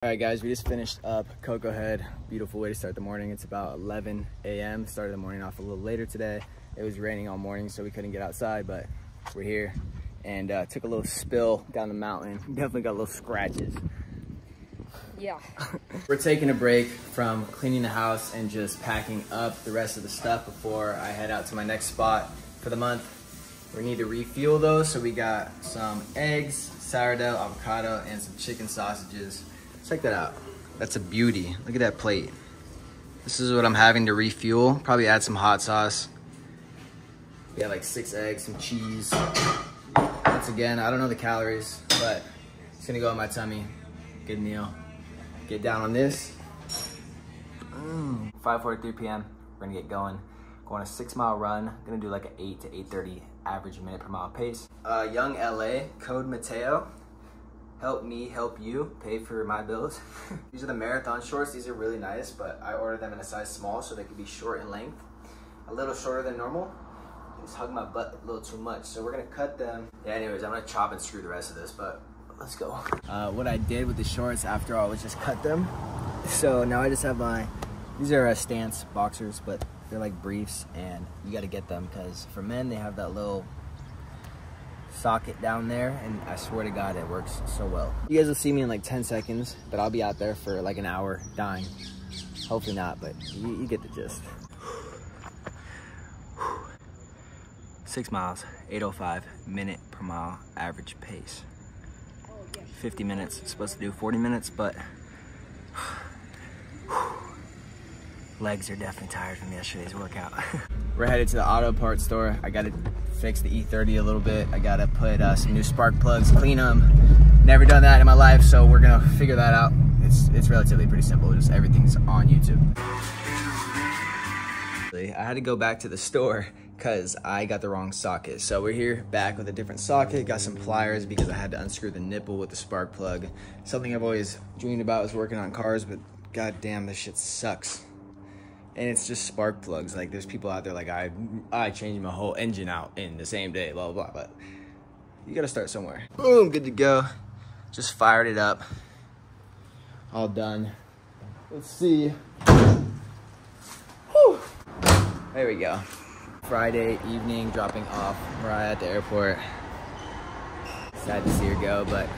All right, guys, we just finished up Cocoa Head. Beautiful way to start the morning. It's about 11 a.m. Started the morning off a little later today. It was raining all morning, so we couldn't get outside, but we're here. And took a little spill down the mountain. Definitely got little scratches. Yeah. We're taking a break from cleaning the house and just packing up the rest of the stuff before I head out to my next spot for the month. We need to refuel those, so we got some eggs, sourdough, avocado, and some chicken sausages. Check that out. That's a beauty. Look at that plate. This is what I'm having to refuel. Probably add some hot sauce. We have like 6 eggs, some cheese. Once again, I don't know the calories, but it's gonna go in my tummy. Good meal. Get down on this. 5:43 p.m. We're gonna get going. Going a 6-mile run. Gonna do like an 8 to 8:30 average minute per mile pace. Young LA, code Mateo. Help me help you pay for my bills. These are the marathon shorts. These are really nice, but I ordered them in a size small so they could be short in length. A little shorter than normal. They just hug my butt a little too much. So we're gonna cut them. Yeah, anyways, I'm gonna chop and screw the rest of this, but let's go. What I did with the shorts after all was just cut them. So now I just have these are Stance boxers, but they're like briefs, and you gotta get them because for men, they have that little socket down there, and I swear to God, it works so well. You guys will see me in like 10 seconds, but I'll be out there for like an hour dying. Hopefully not, but you get the gist. 6 miles, 8:05 minute per mile average pace. 50 minutes, it's supposed to do 40 minutes, but legs are definitely tired from yesterday's workout. We're headed to the auto parts store. I gotta fix the E30 a little bit. I gotta put some new spark plugs, clean them. Never done that in my life, so we're gonna figure that out. It's relatively pretty simple, just everything's on YouTube. I had to go back to the store because I got the wrong socket. So we're here back with a different socket, got some pliers because I had to unscrew the nipple with the spark plug. Something I've always dreamed about was working on cars, but god damn, this shit sucks. And it's just spark plugs. Like, there's people out there like, I changed my whole engine out in the same day, blah, blah, blah. But you gotta start somewhere. Boom, good to go. Just fired it up. All done. Let's see. Whew. There we go. Friday evening, dropping off Mariah at the airport. Sad to see her go, but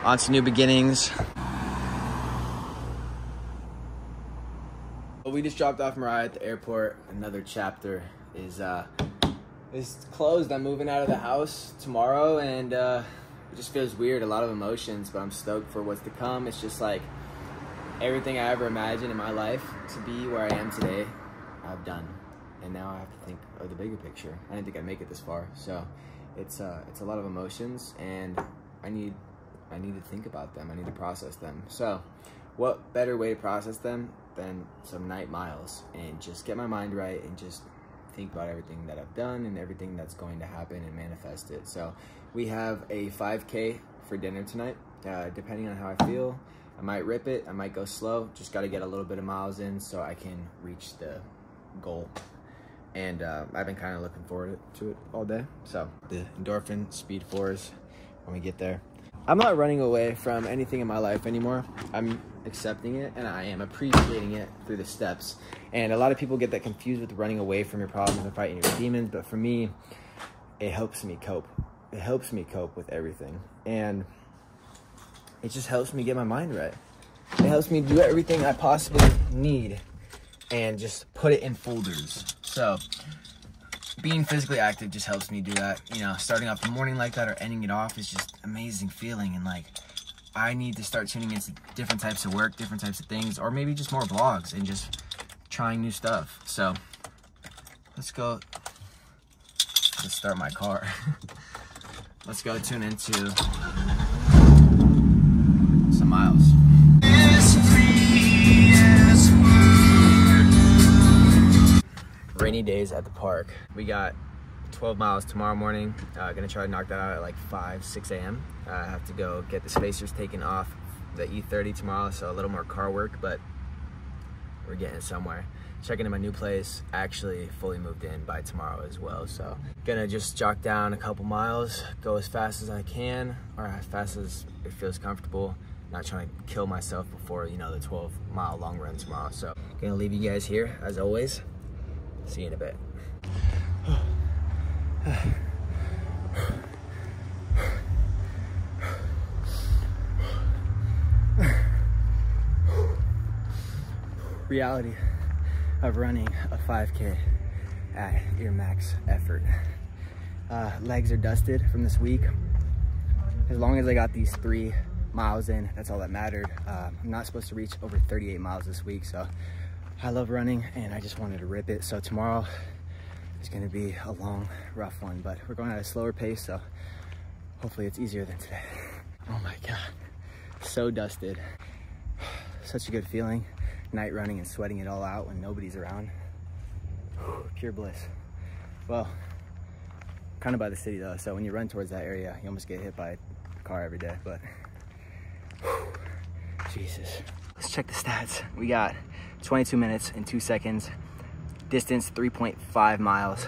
on to new beginnings. We just dropped off Mariah at the airport. Another chapter is closed. I'm moving out of the house tomorrow, and it just feels weird. A lot of emotions, but I'm stoked for what's to come. It's just like everything I ever imagined in my life to be where I am today, I've done. And now I have to think of the bigger picture. I didn't think I'd make it this far. So it's a lot of emotions, and I need to think about them. I need to process them. So what better way to process them than some night miles and just get my mind right and just think about everything that I've done and everything that's going to happen and manifest it. So we have a 5K for dinner tonight. Depending on how I feel, I might rip it, I might go slow. Just got to get a little bit of miles in so I can reach the goal. And I've been kind of looking forward to it all day. So the endorphin speed 4s when we get there. I'm not running away from anything in my life anymore. I'm accepting it, and I am appreciating it through the steps. And a lot of people get that confused with running away from your problems and fighting your demons, but for me, it helps me cope. It helps me cope with everything. And it just helps me get my mind right. It helps me do everything I possibly need and just put it in folders. So being physically active just helps me do that. You know, starting off the morning like that or ending it off is just amazing feeling. And like, I need to start tuning into different types of work, different types of things, or maybe just more vlogs and just trying new stuff. So let's go. Let's start my car. Let's go tune into some miles. Rainy days at the park. We got 12 miles tomorrow morning. Gonna try to knock that out at like 6 a.m. I have to go get the spacers taken off the E30 tomorrow, so a little more car work, but we're getting somewhere. Checking in my new place, actually fully moved in by tomorrow as well. So gonna just jog down a couple miles, go as fast as I can, or as fast as it feels comfortable, not trying to kill myself before, you know, the 12-mile long run tomorrow. So gonna leave you guys here as always. See you in a bit. Reality of running a 5K at your max effort. Legs are dusted from this week. As long as I got these 3 miles in, that's all that mattered. I'm not supposed to reach over 38 miles this week, so I love running and I just wanted to rip it. So tomorrow is gonna be a long, rough one, but we're going at a slower pace, so hopefully it's easier than today. Oh my God, so dusted. Such a good feeling. Night running and sweating it all out when nobody's around. Pure bliss. Well, kind of by the city though, so when you run towards that area, you almost get hit by a car every day, but Jesus. Let's check the stats. We got 22 minutes and 2 seconds. Distance 3.5 miles.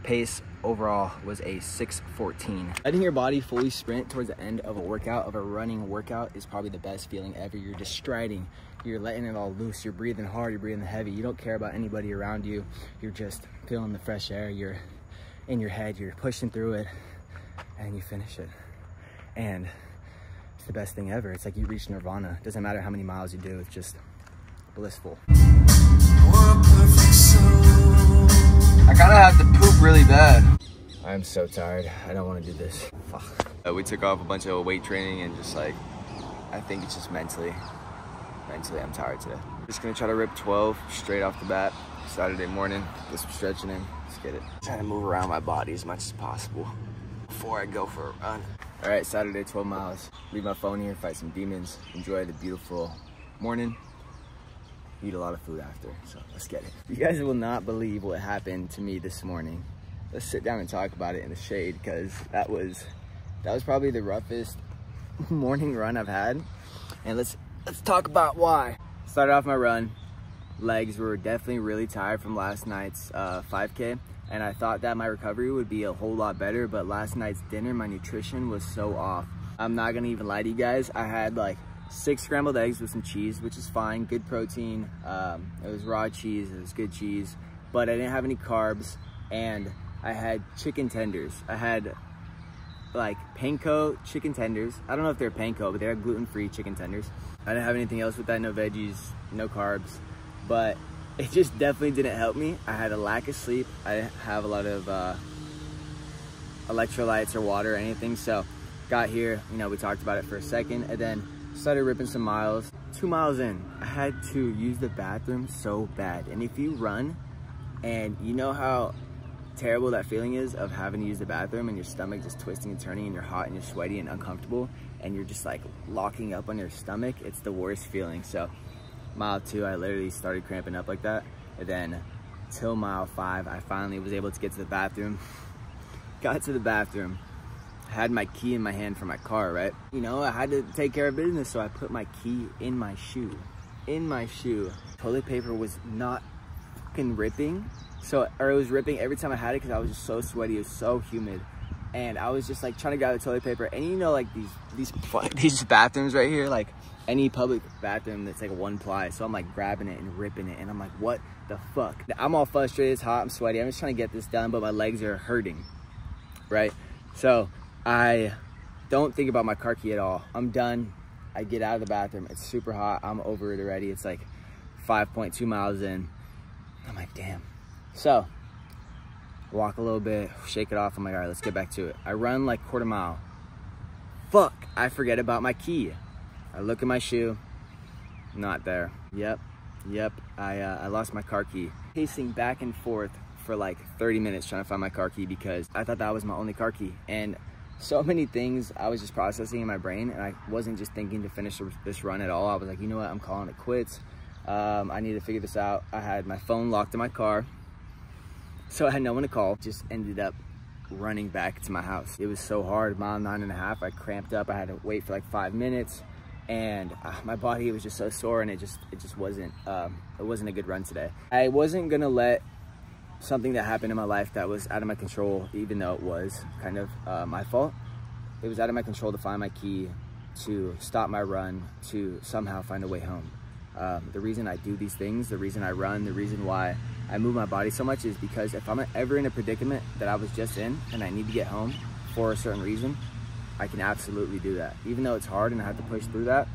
Pace overall was a 6:14. Letting your body fully sprint towards the end of a workout, of a running workout, is probably the best feeling ever. You're just striding, you're letting it all loose, you're breathing hard, you're breathing heavy, you don't care about anybody around you, you're just feeling the fresh air, you're in your head, you're pushing through it, and you finish it. And it's the best thing ever. It's like you reach nirvana. It doesn't matter how many miles you do, it's just blissful. I kind of have to poop really bad. I'm so tired. I don't want to do this. Fuck. We took off a bunch of weight training and just like, I think it's just mentally I'm tired today. Just gonna try to rip 12 straight off the bat. Saturday morning, get some stretching in. Let's get it. Trying to move around my body as much as possible before I go for a run. All right, Saturday, 12 miles. Leave my phone here, fight some demons, enjoy the beautiful morning. Eat a lot of food after, so let's get it. You guys will not believe what happened to me this morning. Let's sit down and talk about it in the shade, because that was probably the roughest morning run I've had. And let's talk about why. Started off my run. Legs were definitely really tired from last night's 5K, and I thought that my recovery would be a whole lot better, but last night's dinner, my nutrition was so off. I'm not gonna even lie to you guys. I had like 6 scrambled eggs with some cheese, which is fine, good protein. It was raw cheese, it was good cheese, but I didn't have any carbs, and I had chicken tenders. I had like panko chicken tenders. I don't know if they're panko, but they're gluten-free chicken tenders. I didn't have anything else with that, no veggies, no carbs, but it just definitely didn't help me. I had a lack of sleep. I didn't have a lot of electrolytes or water or anything, so got here, you know, we talked about it for a second, and then started ripping some miles. 2 miles in, I had to use the bathroom so bad. And if you run and you know how terrible that feeling is of having to use the bathroom and your stomach just twisting and turning and you're hot and you're sweaty and uncomfortable and you're just like locking up on your stomach, it's the worst feeling. So mile 2, I literally started cramping up like that. And then till mile 5, I finally was able to get to the bathroom. Got to the bathroom. Had my key in my hand for my car, right? You know, I had to take care of business, so I put my key in my shoe. In my shoe. Toilet paper was not fucking ripping. Or it was ripping every time I had it because I was just so sweaty, it was so humid. And I was just like trying to grab the toilet paper. And you know, like these bathrooms right here, like any public bathroom that's like a 1-ply. So I'm like grabbing it and ripping it. And I'm like, what the fuck? I'm all frustrated, it's hot, I'm sweaty. I'm just trying to get this done, but my legs are hurting, right? So I don't think about my car key at all. I'm done. I get out of the bathroom. It's super hot. I'm over it already. It's like 5.2 miles in. I'm like, damn. So walk a little bit, shake it off. I'm like, all right, let's get back to it. I run like quarter mile. Fuck, I forget about my key. I look at my shoe, not there. Yep, I lost my car key. Pacing back and forth for like 30 minutes trying to find my car key because I thought that was my only car key. And so many things I was just processing in my brain, and I wasn't just thinking to finish this run at all. I was like, you know what, I'm calling it quits. I need to figure this out. I had my phone locked in my car, so I had no one to call. Just ended up running back to my house. It was so hard, mile 9.5. I cramped up. I had to wait for like 5 minutes, and my body was just so sore, and it just wasn't it wasn't a good run today. I wasn't gonna let something that happened in my life that was out of my control, even though it was kind of my fault. It was out of my control to find my key to stop my run, to somehow find a way home. The reason I do these things, the reason I run, the reason why I move my body so much is because if I'm ever in a predicament that I was just in and I need to get home for a certain reason, I can absolutely do that. Even though it's hard and I have to push through that,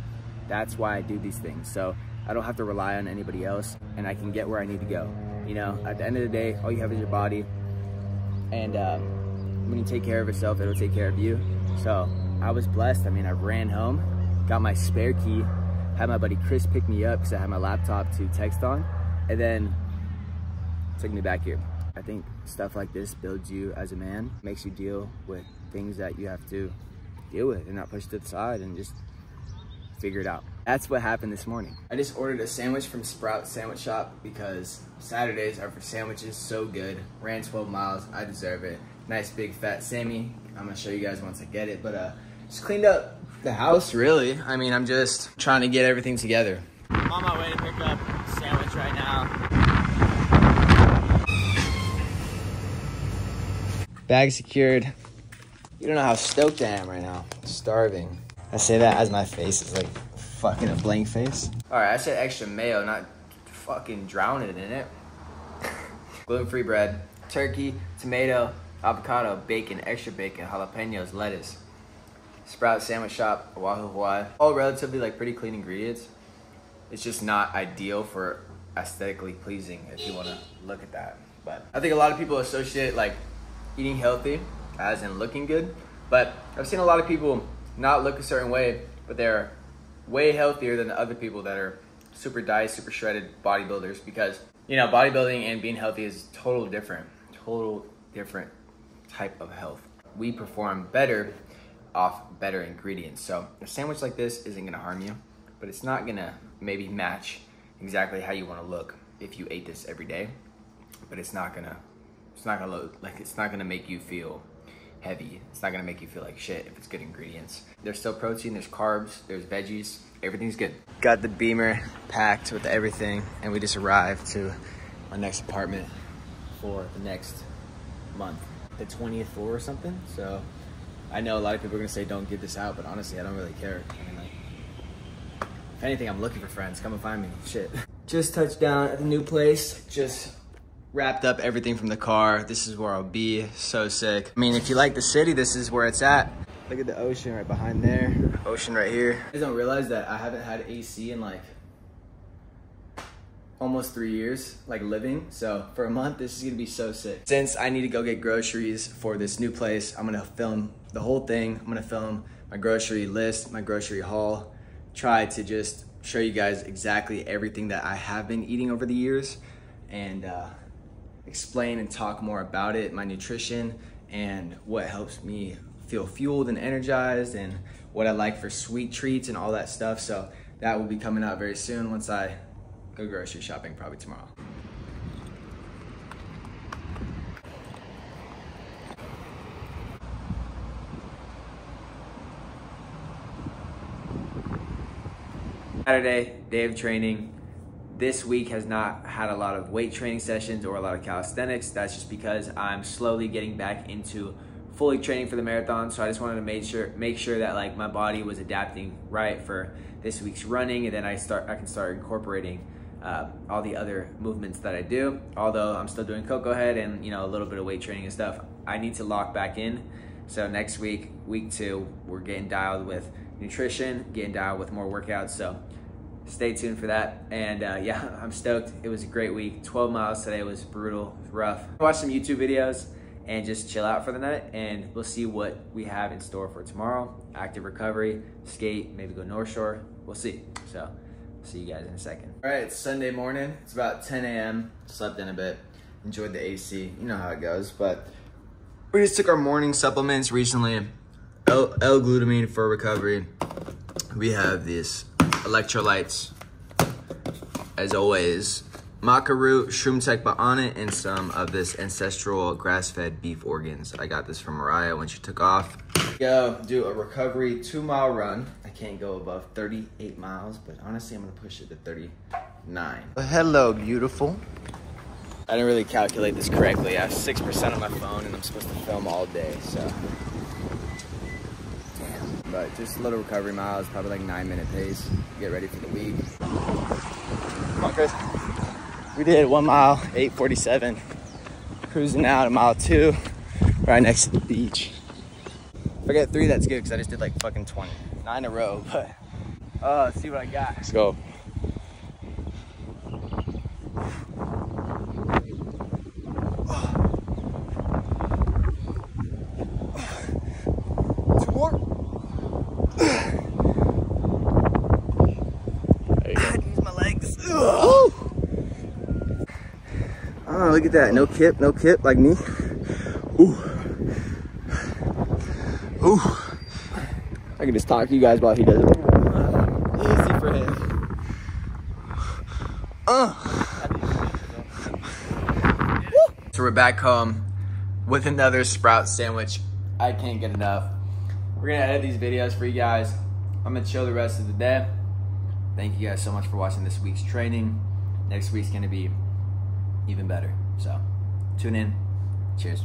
that's why I do these things. So I don't have to rely on anybody else and I can get where I need to go. You know, at the end of the day, all you have is your body. And when you take care of yourself, it'll take care of you. So I was blessed. I mean, I ran home, got my spare key, had my buddy Chris pick me up because I had my laptop to text on, and then took me back here. I think stuff like this builds you as a man, makes you deal with things that you have to deal with and not push to the side and just figure it out. That's what happened this morning. I just ordered a sandwich from Sprout Sandwich Shop because Saturdays are for sandwiches. So good. Ran 12 miles. I deserve it. Nice big fat Sammy. I'm gonna show you guys once I get it, but just cleaned up the house, really. I mean, I'm just trying to get everything together. I'm on my way to pick up a sandwich right now. Bag secured. You don't know how stoked I am right now. I'm starving. I say that as my face is like fucking a blank face. All right, I said extra mayo, not fucking drown it in it. Gluten-free bread, turkey, tomato, avocado, bacon, extra bacon, jalapenos, lettuce. Sprout Sandwich Shop, Oahu, Hawaii. All relatively like pretty clean ingredients. It's just not ideal for aesthetically pleasing if you want to look at that. But I think a lot of people associate like eating healthy as in looking good. But I've seen a lot of people not look a certain way, but they're way healthier than the other people that are super diet, super shredded bodybuilders, because you know, bodybuilding and being healthy is total different type of health. We perform better off better ingredients. So a sandwich like this isn't gonna harm you, but it's not gonna maybe match exactly how you wanna look if you ate this every day, but it's not gonna look like, it's not gonna make you feel heavy. It's not gonna make you feel like shit if it's good ingredients. There's still protein, there's carbs, there's veggies, everything's good. Got the Beamer packed with everything, and we just arrived to our next apartment for the next month, the 20th floor or something. So I know a lot of people are gonna say don't give this out, but honestly, I don't really care. I mean, like, if anything, I'm looking for friends. Come and find me. Shit. Just touched down at the new place. Just wrapped up everything from the car. This is where I'll be. So sick. I mean, if you like the city, this is where it's at. Look at the ocean right behind there. Ocean right here. You guys don't realize that I haven't had AC in like almost 3 years, like living. So for a month, this is gonna be so sick. Since I need to go get groceries for this new place, I'm gonna film the whole thing. I'm gonna film my grocery list, my grocery haul, try to just show you guys exactly everything that I have been eating over the years, and explain and talk more about it, my nutrition, and what helps me feel fueled and energized, and what I like for sweet treats and all that stuff. So that will be coming out very soon once I go grocery shopping, probably tomorrow. Saturday, day of training. This week has not had a lot of weight training sessions or a lot of calisthenics. That's just because I'm slowly getting back into fully training for the marathon. So I just wanted to make sure that like my body was adapting right for this week's running, and then I can start incorporating all the other movements that I do. Although I'm still doing cocoa head and, you know, a little bit of weight training and stuff, I need to lock back in. So next week, week 2, we're getting dialed with nutrition, getting dialed with more workouts. So stay tuned for that. And yeah, I'm stoked. It was a great week. 12 miles today was brutal, rough. Watch some YouTube videos and just chill out for the night, and we'll see what we have in store for tomorrow. Active recovery, skate, maybe go North Shore. We'll see. So see you guys in a second. All right, it's Sunday morning. It's about 10 a.m. Slept in a bit, enjoyed the AC. You know how it goes, but we just took our morning supplements recently. L-glutamine for recovery. We have these electrolytes, as always, maca root, shroom tech on it, and some of this ancestral grass-fed beef organs. I got this from Mariah when she took off. Go do a recovery 2-mile run. I can't go above 38 miles, but honestly, I'm gonna push it to 39. Hello, beautiful. I didn't really calculate this correctly. I have 6% on my phone, and I'm supposed to film all day, so. Damn. But just little recovery miles, probably like 9-minute pace. Get ready for the week. Come on, Chris. We did 1 mile, 8:47. Cruising out at mile 2, right next to the beach. If I get 3, that's good, because I just did like fucking 20. 9 in a row, but let's see what I got. Let's go. Oh, look at that. No kip like me. Ooh. Ooh. I can just talk to you guys while he does it. Easy for him. So we're back home with another sprout sandwich. I can't get enough. We're gonna edit these videos for you guys. I'm gonna chill the rest of the day. Thank you guys so much for watching this week's training. Next week's gonna be even better. So tune in. Cheers.